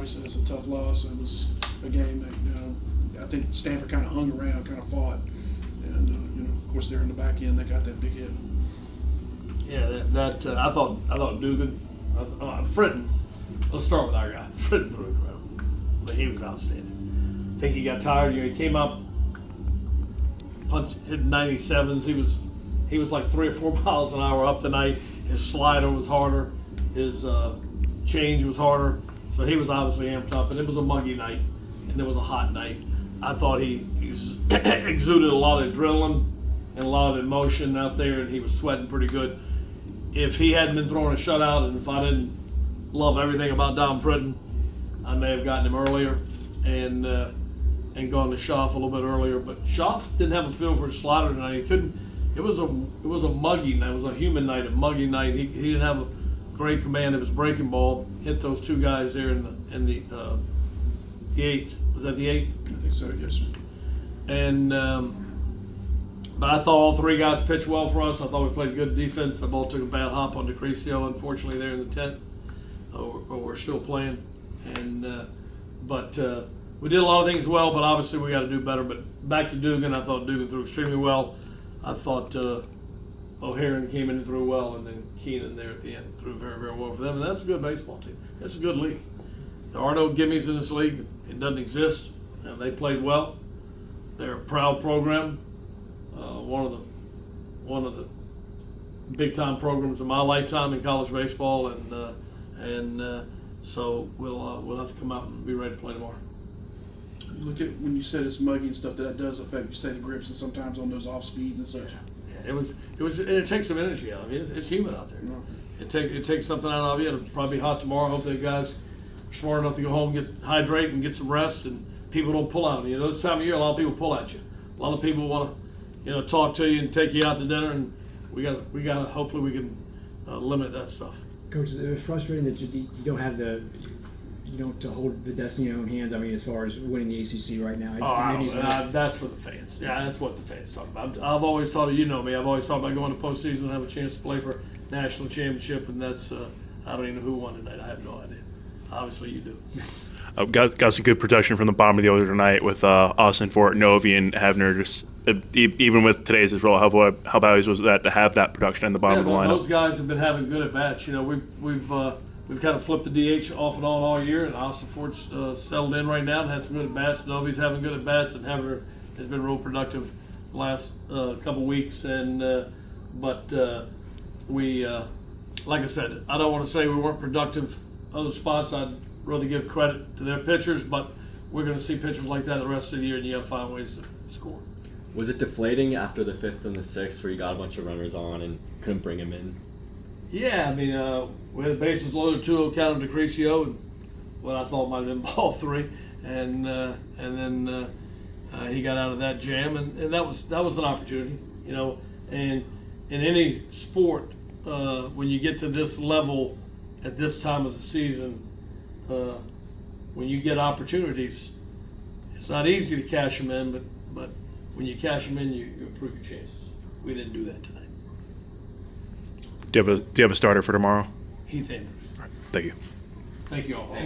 obviously it's a tough loss. It was a game that I think Stanford kind of hung around, kind of fought, and of course they're in the back end. They got that big hit. Yeah, I thought Dugan, Fritton. Let's start with our guy. Fritton threw incredible, but he was outstanding. I think he got tired. He came up, hit 97s. He was like 3 or 4 miles an hour up tonight. His slider was harder. His change was harder. So he was obviously amped up, and it was a muggy night, and it was a hot night. I thought he exuded a lot of adrenaline and a lot of emotion out there, and he was sweating pretty good. If he hadn't been throwing a shutout, and if I didn't love everything about Dom Fritton, I may have gotten him earlier and gone to Schaff a little bit earlier. But Schaff didn't have a feel for his slider tonight. He couldn't. It was a muggy night. It was a humid night, a muggy night. He didn't have a great command of his breaking ball. Hit those 2 guys there in the 8th. Was that the 8th? I think so. Yes, sir. And but I thought all 3 guys pitched well for us. I thought we played good defense. The ball took a bad hop on DeCrisio, unfortunately, there in the 10th. But we're still playing. And but we did a lot of things well, but obviously we got to do better. But back to Dugan, I thought Dugan threw extremely well. I thought O'Haron came in and threw well, and then Keenan there at the end threw very, very well for them. And that's a good baseball team. That's a good league. There are no gimmies in this league. It doesn't exist. And they played well. They're a proud program. One of the big time programs of my lifetime in college baseball, and so we'll have to come out and be ready to play tomorrow. Look at when you said it's muggy and stuff. That does affect, you say, the grips and sometimes on those off speeds and such. Yeah, it takes some energy out of you. It's humid out there. No. It takes something out of you. It'll probably be hot tomorrow. I hope the guys are smart enough to go home, hydrate, and get some rest, and people don't pull out of you. This time of year, a lot of people pull at you. A lot of people want to, talk to you and take you out to dinner, and we got to hopefully we can limit that stuff. Coach, it's frustrating that you don't have to hold the destiny in your own hands. I mean, as far as winning the ACC right now. That's for the fans. Yeah, that's what the fans talk about. I've always thought, me, I've always thought about going to postseason and have a chance to play for national championship, and that's I don't even know who won tonight. I have no idea. Obviously, you do. Got some good production from the bottom of the order tonight with Austin, Fort, Novi, and Havner. Just even with today's as well, how valuable was that to have that production in the bottom of the lineup? Those guys have been having good at bats. We've kind of flipped the DH off and on all year, and Austin Fort's settled in right now and had some good at bats. Novi's having good at bats, and Havner has been real productive the last couple weeks. And we, like I said, I don't want to say we weren't productive other spots. I'd rather give credit to their pitchers, but we're going to see pitchers like that the rest of the year, and you have to find ways to score. Was it deflating after the 5th and the 6th where you got a bunch of runners on and couldn't bring them in? Yeah, I mean, we had the bases loaded, 2-0 count of DeCrisio, and what I thought might have been ball 3, and then he got out of that jam, and that was an opportunity, And in any sport, when you get to this level at this time of the season, when you get opportunities, it's not easy to cash them in, but when you cash them in, you improve your chances. We didn't do that tonight. Do you have a starter for tomorrow? Heath Andrews. Thank you. Thank you all.